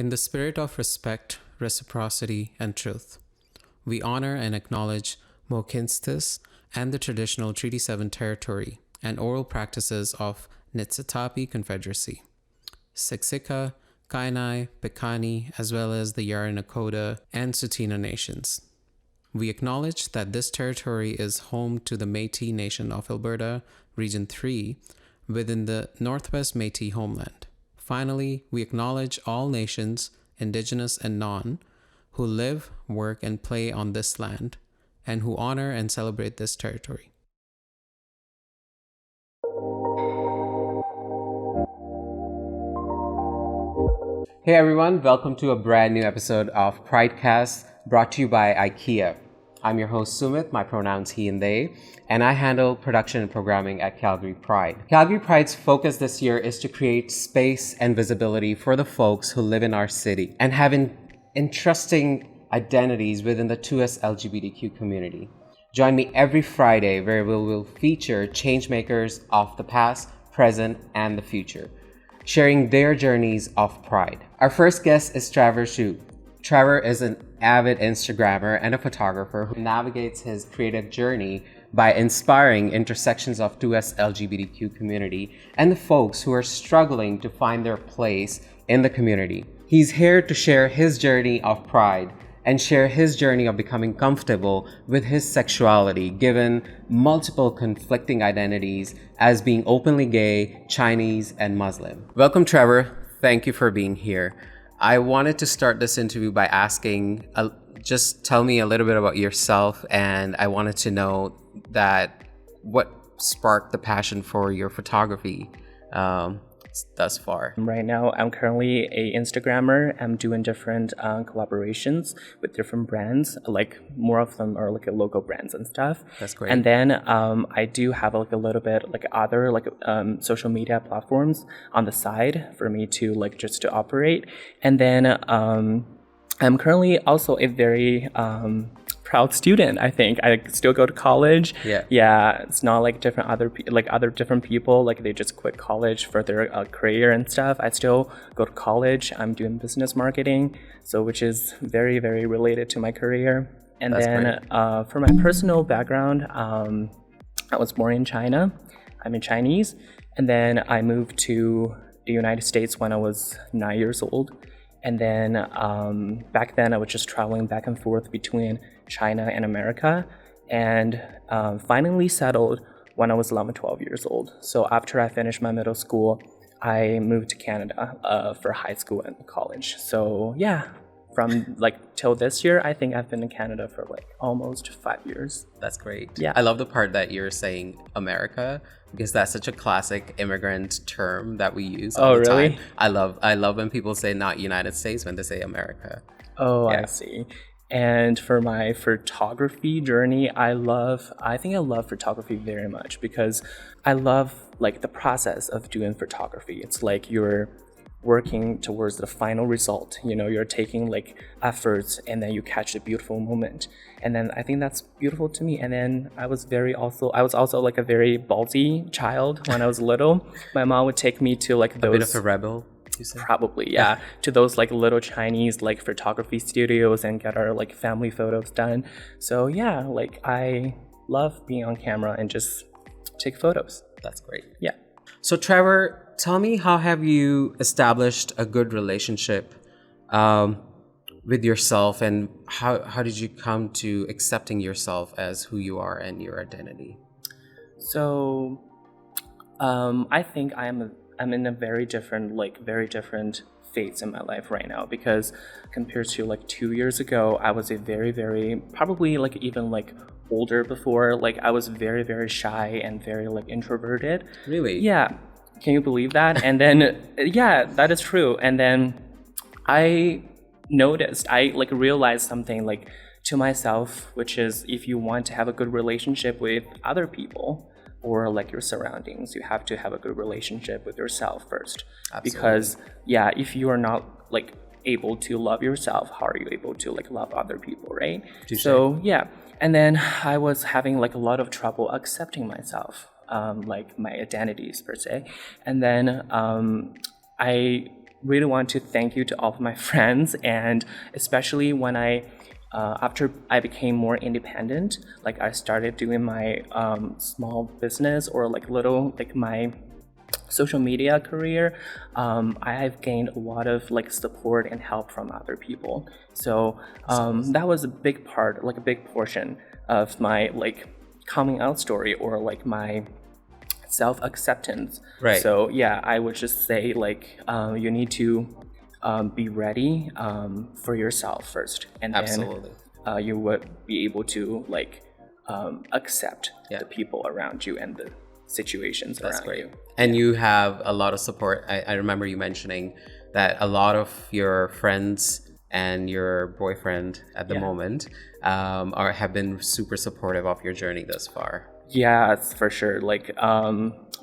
In the spirit of respect, reciprocity, and truth, we honor and acknowledge Mokinstis and the traditional Treaty 7 territory and oral practices of Nitsitapi Confederacy, Siksika, Kainai, Piikani, as well as the Yara Nakota and Tsuut'ina nations. We acknowledge that this territory is home to the Métis Nation of Alberta, Region 3, within the Northwest Métis homeland. Finally, we acknowledge all nations, Indigenous and non, who live, work, and play on this land, and who honor and celebrate this territory. Hey everyone, welcome to a brand new episode of Pridecast, brought to you by IKEA. I'm your host Sumit, my pronouns he and they, and I handle production and programming at Calgary Pride. Calgary Pride's focus this year is to create space and visibility for the folks who live in our city and have interesting identities within the 2S LGBTQ community. Join me every Friday where we will feature changemakers of the past, present, and the future, sharing their journeys of pride. Our first guest is Trevor Xu. Trevor is an avid Instagrammer and a photographer who navigates his creative journey by inspiring intersections of 2S LGBTQ community and the folks who are struggling to find their place in the community. He's here to share his journey of pride and share his journey of becoming comfortable with his sexuality given multiple conflicting identities as being openly gay, Chinese, and Muslim. Welcome, Trevor. Thank you for being here. I wanted to start this interview by asking, just tell me a little bit about yourself, and I wanted to know that what sparked the passion for your photography thus far. Right now, I'm currently a Instagrammer. I'm doing different collaborations with different brands. Like more of them are like local brands and stuff. That's great. And then I do have like a little bit like other like social media platforms on the side for me to like just to operate. And then I'm currently also a very proud student. I think I still go to college. Yeah, it's not like other different people, like they just quit college for their career and stuff. I still go to college. I'm doing business marketing, so which is very, very related to my career. And That's then for my personal background, I was born in China. I'm in Chinese, and then I moved to the United States when I was 9 years old. And then back then I was just traveling back and forth between China and America, and finally settled when I was 11, 12 years old. So after I finished my middle school, I moved to Canada for high school and college. So yeah, from like till this year, I think I've been in Canada for like almost 5 years. That's great. Yeah. I love the part that you're saying America, because that's such a classic immigrant term that we use all the really? time. I love when people say not United States when they say America. Oh, Yeah. I see. And for my photography journey, I think I love photography very much because I love like the process of doing photography. It's like you're working towards the final result. You know, you're taking like efforts and then you catch a beautiful moment. And then I think that's beautiful to me. And then I was also like a very ballsy child when I was little. My mom would take me to like those. A bit of a rebel, you say? Probably, yeah. To those like little Chinese like photography studios and get our like family photos done. So yeah, like I love being on camera and just take photos. That's great. Yeah. So Trevor, tell me, how have you established a good relationship with yourself, and how did you come to accepting yourself as who you are and your identity? So I think I'm in a very different phase in my life right now, because compared to like 2 years ago, I was a very, very probably like even like older before, like I was very, very shy and very like introverted. Really? Yeah. Can you believe that? And then yeah, that is true. And then I like realized something like to myself, which is if you want to have a good relationship with other people or like your surroundings, you have to have a good relationship with yourself first. Absolutely. Because yeah, if you are not like able to love yourself, how are you able to like love other people, right? So yeah, and then I was having like a lot of trouble accepting myself, like my identities per se. And then I really want to thank you to all of my friends, and especially when after I became more independent, like I started doing my small business or like little like my social media career, I have gained a lot of like support and help from other people. So that was a big part, like a big portion of my like coming out story or like my self-acceptance. Right. So yeah, I would just say like you need to be ready for yourself first, and Absolutely. then you would be able to like accept the people around you and the situations around you. And you have a lot of support. I remember you mentioning that a lot of your friends and your boyfriend at the moment have been super supportive of your journey thus far. Yeah, it's for sure. Like,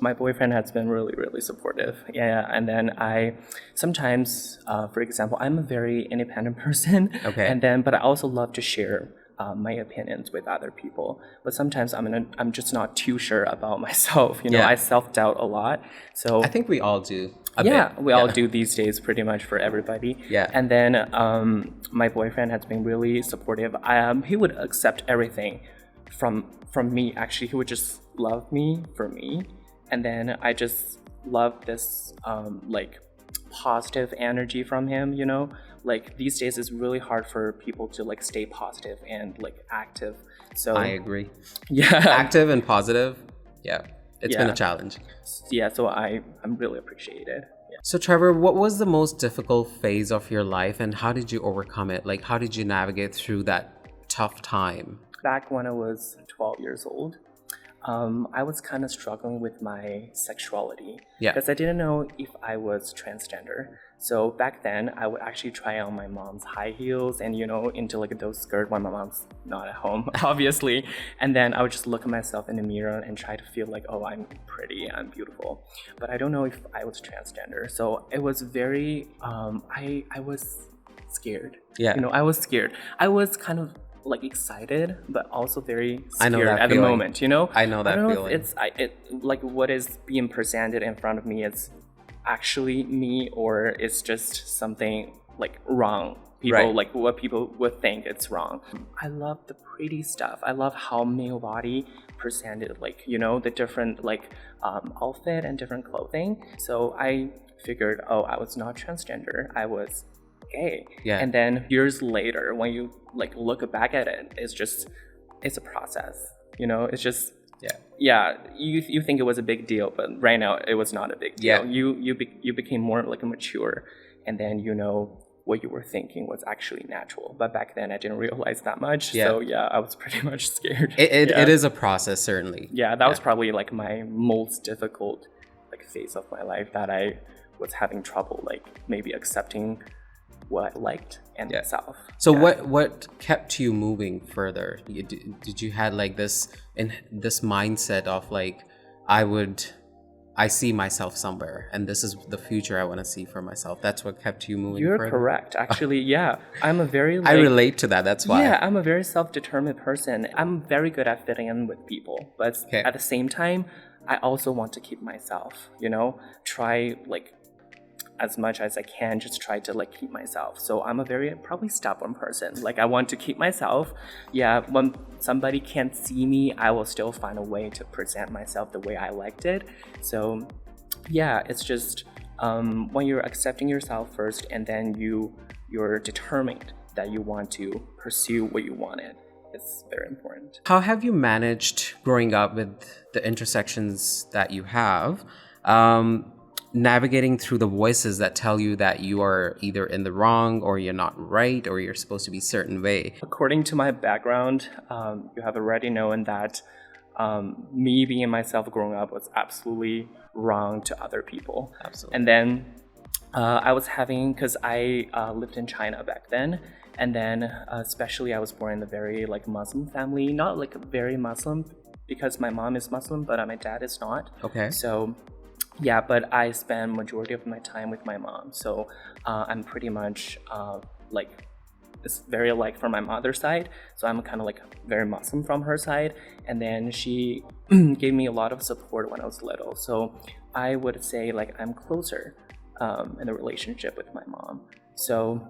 my boyfriend has been really, really supportive. Yeah, and then I sometimes, for example, I'm a very independent person. Okay. But I also love to share my opinions with other people. But sometimes I'm just not too sure about myself. You know, I self-doubt a lot. So I think we all do. We all do these days, pretty much for everybody. Yeah. And then my boyfriend has been really supportive. He would accept everything from me. Actually, he would just love me for me, and then I just love this like positive energy from him, you know. Like these days it's really hard for people to like stay positive and like active. So I agree. Yeah. Active and positive. Yeah. It's been a challenge. Yeah, so I'm really appreciated. Yeah. So Trevor, what was the most difficult phase of your life and how did you overcome it? Like how did you navigate through that tough time? Back when I was 12 years old, I was kind of struggling with my sexuality because I didn't know if I was transgender. So back then, I would actually try on my mom's high heels and, you know, into like those skirts when my mom's not at home, obviously. And then I would just look at myself in the mirror and try to feel like, oh, I'm pretty, I'm beautiful. But I don't know if I was transgender. So it was very, I was scared. Yeah. You know, I was scared. I was kind of like excited, but also very scared at feeling. the moment, you know? I know that I don't know feeling. if it's like what is being presented in front of me is actually me, or it's just something like wrong. People like what people would think it's wrong. I love the pretty stuff. I love how male body presented, like, you know, the different like outfit and different clothing. So I figured, oh, I was not transgender. I was gay. Yeah. And then years later, when you like look back at it, it's a process. You know, it's just you think it was a big deal, but right now it was not a big deal. You became more like mature, and then you know what you were thinking was actually natural. But back then I didn't realize that much. So I was pretty much scared. It is a process, certainly. Yeah, that was probably like my most difficult like phase of my life, that I was having trouble like maybe accepting what I liked and myself. So what kept you moving further? Did you had like this mindset of like, I see myself somewhere and this is the future I want to see for myself? That's what kept you moving further? You're correct. Actually, I'm a very I relate to that. That's why. Yeah, I'm a very self-determined person. I'm very good at fitting in with people, but at the same time, I also want to keep myself, you know, try like as much as I can, just try to like keep myself. So I'm a very probably stubborn person. Like I want to keep myself. Yeah, when somebody can't see me, I will still find a way to present myself the way I liked it. So yeah, it's just when you're accepting yourself first, and then you're determined that you want to pursue what you wanted. It's very important. How have you managed growing up with the intersections that you have? Navigating through the voices that tell you that you are either in the wrong or you're not right or you're supposed to be a certain way. According to my background, you have already known that me being myself growing up was absolutely wrong to other people. Absolutely. And then I was having, because I lived in China back then, and then especially I was born in a very like Muslim family, not like very Muslim because my mom is Muslim, but my dad is not. Okay. So yeah, but I spend majority of my time with my mom. So I'm pretty much like, it's very alike from my mother's side. So I'm kind of like very Muslim from her side. And then she gave me a lot of support when I was little. So I would say like I'm closer in the relationship with my mom. So,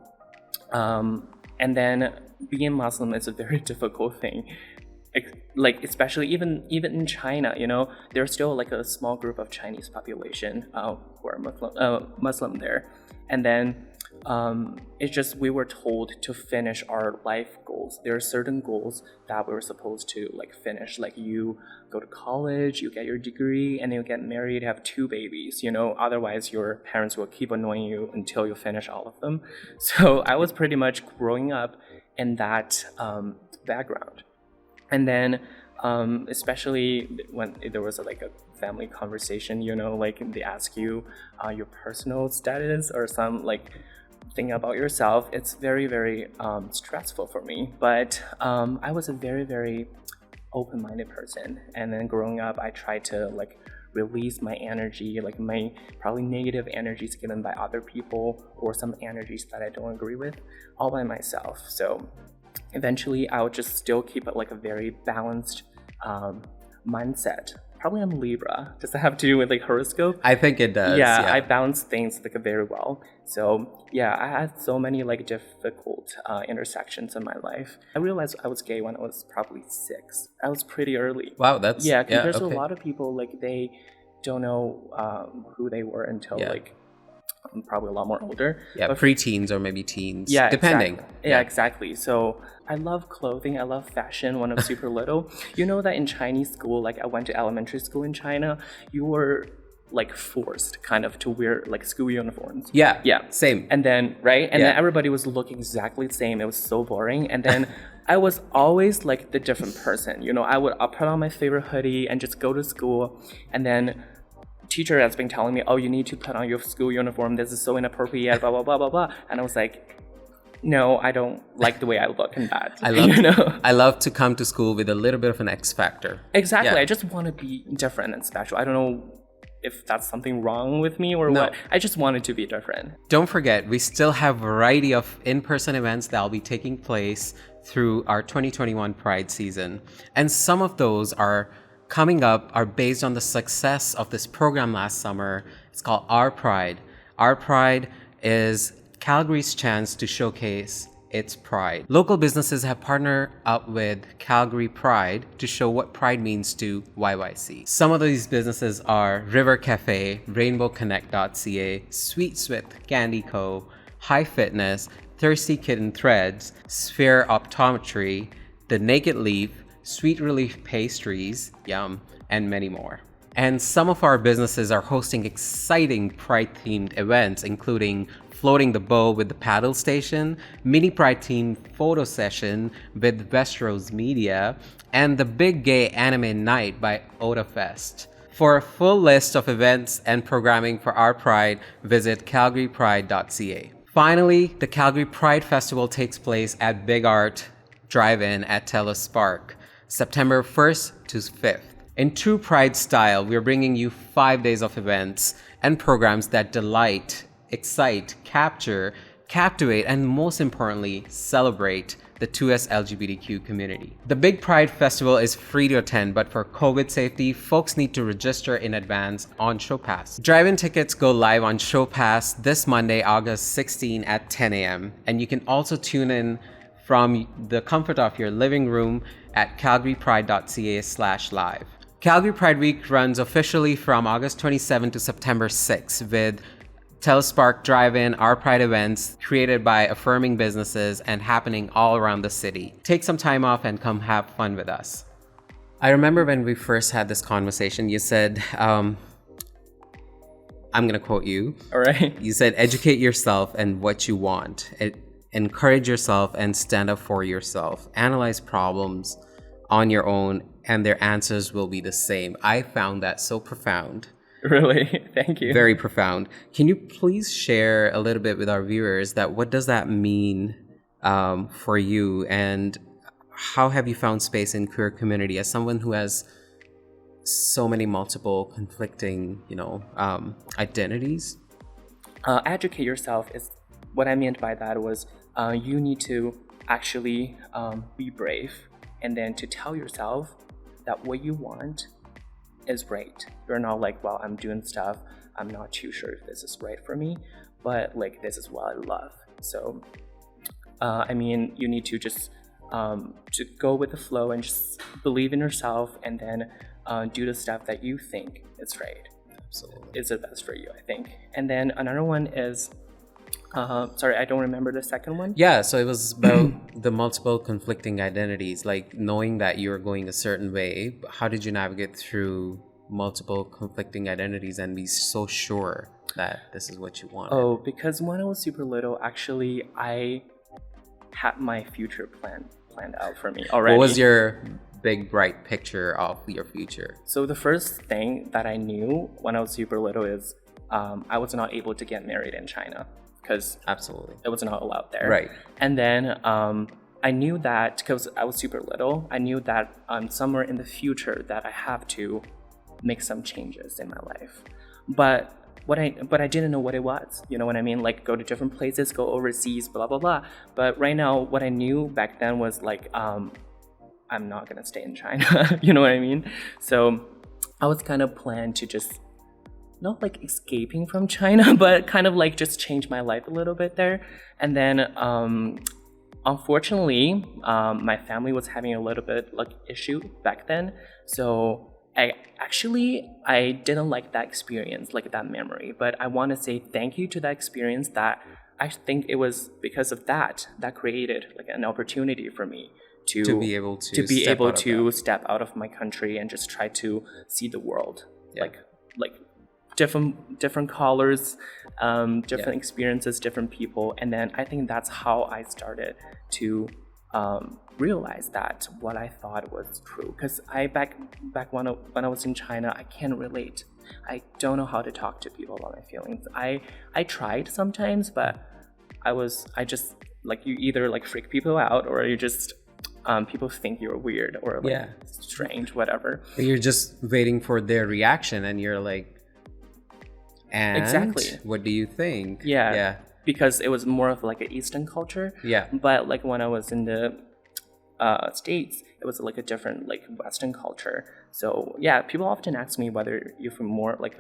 and then being Muslim is a very difficult thing. Like especially even in China, there's still like a small group of Chinese population who are Muslim there, and then it's just we were told to finish our life goals. There are certain goals that we were supposed to like finish, like you go to college, you get your degree, and then you get married, have 2 babies. Otherwise your parents will keep annoying you until you finish all of them. So I was pretty much growing up in that background. And then, especially when there was like a family conversation, like they ask you your personal status or some like thing about yourself, it's very, very stressful for me. But I was a very, very open-minded person. And then growing up, I tried to like release my energy, like my probably negative energies given by other people or some energies that I don't agree with, all by myself. So eventually I would just still keep it like a very balanced mindset. Probably I'm Libra. Does that have to do with like horoscope? I think it does. Yeah, I balance things like very well. So yeah, I had so many like difficult intersections in my life. I realized I was gay when I was probably 6. I was pretty early. Wow, that's compared to a lot of people, like they don't know who they were until like probably a lot more older. Yeah, but preteens or maybe teens. Yeah, depending. Exactly. Yeah, exactly. So I love clothing. I love fashion when I was super little. You know that in Chinese school, like I went to elementary school in China, you were like forced kind of to wear like school uniforms. Yeah, same. And then, right? And then everybody was looking exactly the same. It was so boring. And then I was always like the different person. I'll put on my favorite hoodie and just go to school. And then teacher has been telling me, oh, you need to put on your school uniform. This is so inappropriate, blah, blah, blah, blah, blah. And I was like, no, I don't like the way I look in that. I love to come to school with a little bit of an X factor. Exactly. Yeah. I just want to be different and special. I don't know if that's something wrong with me or what. I just wanted to be different. Don't forget, we still have a variety of in-person events that will be taking place through our 2021 Pride season. And some of those are coming up are based on the success of this program last summer. It's called Our Pride. Our Pride is Calgary's chance to showcase its pride. Local businesses have partnered up with Calgary Pride to show what pride means to YYC. Some of these businesses are River Cafe, RainbowConnect.ca, Sweet Swift Candy Co., High Fitness, Thirsty Kitten Threads, Sphere Optometry, The Naked Leaf, Sweet Relief Pastries, yum, and many more. And some of our businesses are hosting exciting Pride-themed events, including Floating the Bow with the Paddle Station, Mini Pride-themed photo session with Westeros Media, and the Big Gay Anime Night by Oda Fest. For a full list of events and programming for Our Pride, visit calgarypride.ca. Finally, the Calgary Pride Festival takes place at Big Art Drive-In at TELUS Park, September 1st to 5th. In true Pride style, we are bringing you 5 days of events and programs that delight, excite, capture, captivate, and most importantly, celebrate the 2S LGBTQ community. The Big Pride Festival is free to attend, but for COVID safety, folks need to register in advance on ShowPass. Drive-in tickets go live on ShowPass this Monday, August 16 at 10 a.m. And you can also tune in from the comfort of your living room at calgarypride.ca/live. Calgary Pride Week runs officially from August 27 to September 6 with TELUS Park Drive-In, Our Pride events created by affirming businesses and happening all around the city. Take some time off and come have fun with us. I remember when we first had this conversation, you said, I'm going to quote you. All right. You said, educate yourself and what you want. Encourage yourself and stand up for yourself. Analyze problems on your own and their answers will be the same. I found that so profound. Really? Thank you. Very profound. Can you please share a little bit with our viewers that what does that mean for you, and how have you found space in queer community as someone who has so many multiple conflicting, identities? Educate yourself is what I meant by that was you need to actually be brave, and then to tell yourself that what you want is right. You're not like, well, I'm doing stuff I'm not too sure if this is right for me, but like this is what I love. So I mean, you need to just to go with the flow and just believe in yourself, and then do the stuff that you think is right. Absolutely. Is the best for you, I think. And then another one is sorry, I don't remember the second one. Yeah, so it was about the multiple conflicting identities, like knowing that you're going a certain way. But how did you navigate through multiple conflicting identities and be so sure that this is what you want? Oh, because when I was super little, actually, I had my future planned out for me already. What was your big bright picture of your future? So the first thing that I knew when I was super little is I was not able to get married in China because absolutely it was not allowed there. Right. And then I knew that because I was super little, I knew that somewhere in the future that I have to make some changes in my life. But I didn't know what it was. You know what I mean? Like go to different places, go overseas, blah blah blah. But right now, what I knew back then was like I'm not gonna stay in China. You know what I mean? So I was kind of planned to just not like escaping from China, but kind of like just change my life a little bit there. And then unfortunately, my family was having a little bit like issue back then. So I didn't like that experience, like that memory. But I want to say thank you to that experience. That I think it was because of that created like an opportunity for me to be able to step out of my country and just try to see the world, like different colors, different experiences, different people. And then I think that's how I started to realize that what I thought was true. Because I back when I was in China, I can't relate. I don't know how to talk to people about my feelings. I tried sometimes, but I just like, you either like freak people out or you just people think you're weird or like strange, whatever. You're just waiting for their reaction, and you're like, and exactly, what do you think? Yeah. Because it was more of like an Eastern culture. Yeah. But like when I was in the States, it was like a different like Western culture. So yeah, people often ask me whether you're from more like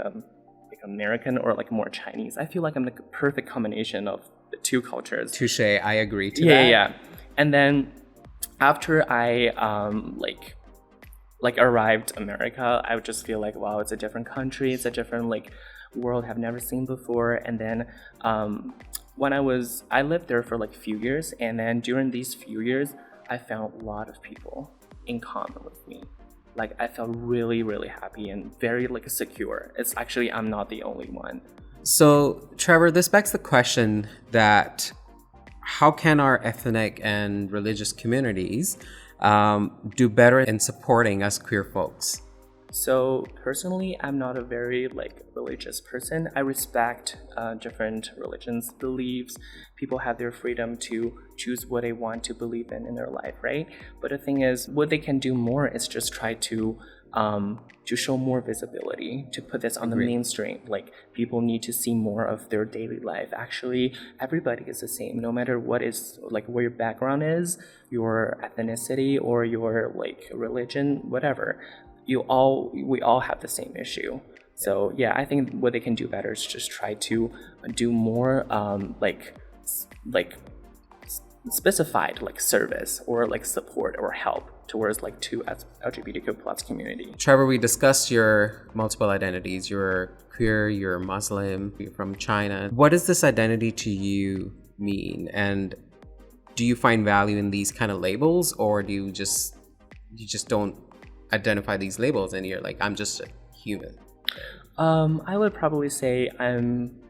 American or like more Chinese. I feel like I'm the perfect combination of the two cultures. Touche, I agree to that. Yeah. And then after I arrived America, I would just feel like, wow, it's a different country, it's a different like world I've never seen before. And then when I lived there for like a few years, and then during these few years I found a lot of people in common with me. Like I felt really, really happy and very like secure. It's actually, I'm not the only one. So Trevor, this begs the question that how can our ethnic and religious communities do better in supporting us queer folks? So personally, I'm not a very like religious person. I respect different religions, beliefs. People have their freedom to choose what they want to believe in their life, right? But the thing is, what they can do more is just try to show more visibility, to put this on the mainstream. Like people need to see more of their daily life. Actually, everybody is the same, no matter what is like where your background is, your ethnicity or your like religion, whatever. We all have the same issue. So yeah, I think what they can do better is just try to do more like specified like service or like support or help towards like to LGBTQ plus community. Trevor, we discussed your multiple identities. You're queer, you're Muslim, you're from China. What does this identity to you mean? And do you find value in these kind of labels, or do you just don't identify these labels and you're like, I'm just a human? I would probably say I'm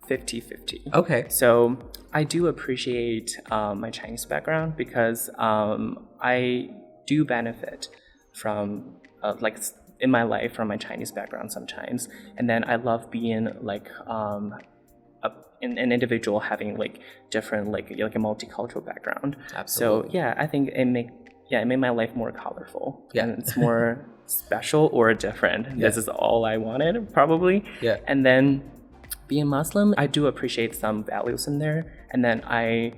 50-50. Okay. So I do appreciate my Chinese background because I do benefit from like in my life from my Chinese background sometimes, and then I love being like an individual having like different like a multicultural background. Absolutely. So yeah, I think it made my life more colorful. Yeah. And it's more special or different. Yeah. This is all I wanted, probably. Yeah. And then being Muslim, I do appreciate some values in there. And then I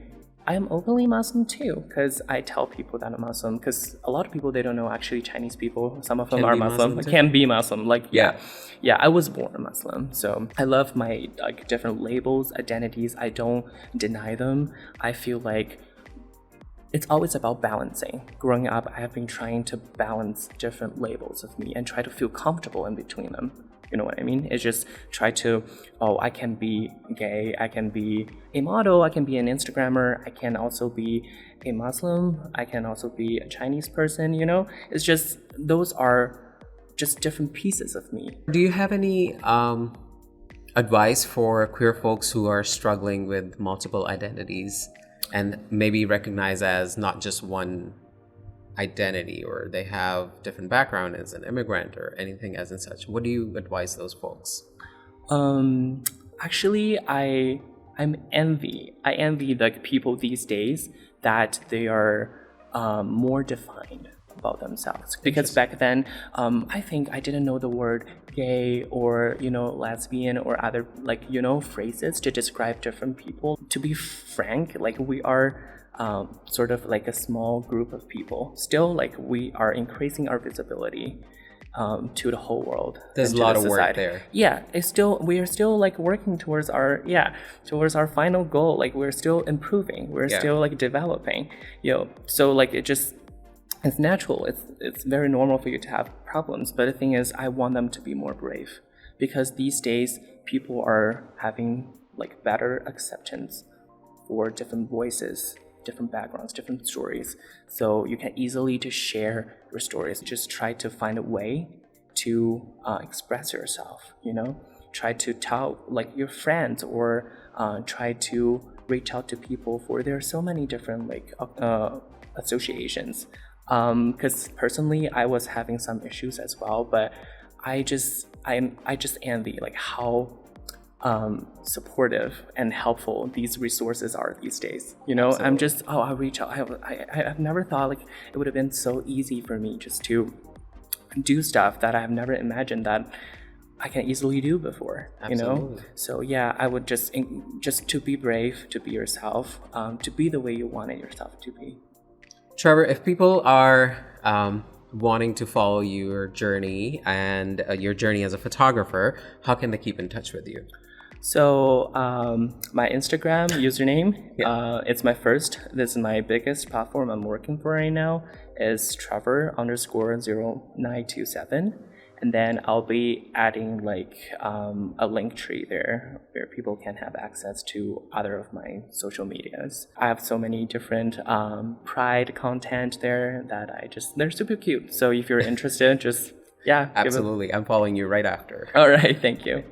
I'm openly Muslim too, because I tell people that I'm Muslim. Because a lot of people, they don't know actually Chinese people. Some of them Can are be Muslim. Muslim too? Can be Muslim. Like Yeah. yeah. I was born a Muslim, so I love my like different labels, identities. I don't deny them. I feel like it's always about balancing. Growing up, I have been trying to balance different labels of me and try to feel comfortable in between them. You know what I mean? It's just try to, I can be gay, I can be a model, I can be an Instagrammer, I can also be a Muslim, I can also be a Chinese person, you know? It's just, those are just different pieces of me. Do you have any advice for queer folks who are struggling with multiple identities and maybe recognize as not just one identity, or they have different background as an immigrant or anything as and such? What do you advise those folks? Actually, I envy like people these days that they are more defined about themselves, because back then I think I didn't know the word gay or lesbian or other phrases to describe different people. To be frank, like we are sort of like a small group of people. Still, like we are increasing our visibility to the whole world. There's a lot of work there. Yeah, we are still like working towards our final goal. Like we're still improving. We're still like developing. So like it's natural. It's very normal for you to have problems. But the thing is, I want them to be more brave, because these days people are having like better acceptance for different voices, different backgrounds, different stories. So you can easily just share your stories. Just try to find a way to express yourself, Try to tell like your friends, or try to reach out to people, for there are so many different associations. Because personally, I was having some issues as well, but I just envy like how supportive and helpful these resources are these days. Absolutely. I'm just I'll reach out. I've never thought like it would have been so easy for me just to do stuff that I've never imagined that I can easily do before. Absolutely. So yeah, I would just to be brave, to be yourself, to be the way you wanted yourself to be. Trevor, if people are wanting to follow your journey and your journey as a photographer, how can they keep in touch with you? So my Instagram username, it's my first. This is my biggest platform I'm working for right now. Is Trevor_0927. And then I'll be adding like a link tree there where people can have access to other of my social medias. I have so many different Pride content there that they're super cute. So if you're interested, Absolutely. I'm following you right after. All right. Thank you.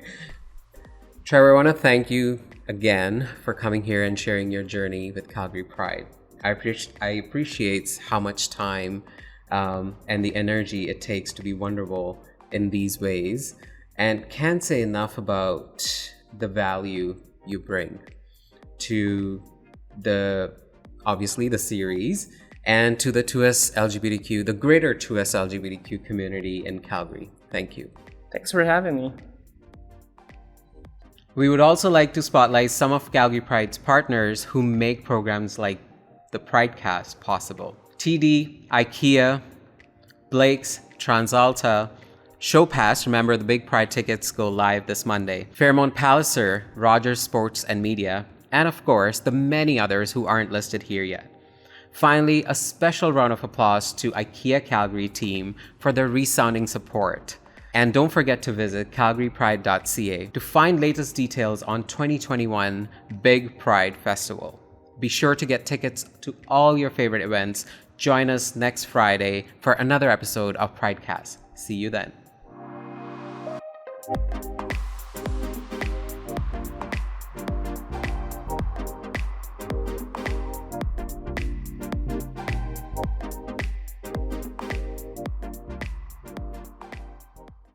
Trevor, I want to thank you again for coming here and sharing your journey with Calgary Pride. I appreciate how much time and the energy it takes to be vulnerable in these ways, and can't say enough about the value you bring to the series and to the the greater 2S LGBTQ community in Calgary. Thank you. Thanks for having me. We would also like to spotlight some of Calgary Pride's partners who make programs like the Pridecast possible. TD, IKEA, Blake's, Transalta, Showpass, remember the big Pride tickets go live this Monday, Fairmont Palliser, Rogers Sports and Media, and of course, the many others who aren't listed here yet. Finally, a special round of applause to IKEA Calgary team for their resounding support. And don't forget to visit calgarypride.ca to find latest details on 2021 Big Pride Festival. Be sure to get tickets to all your favorite events. Join us next Friday for another episode of Pridecast. See you then.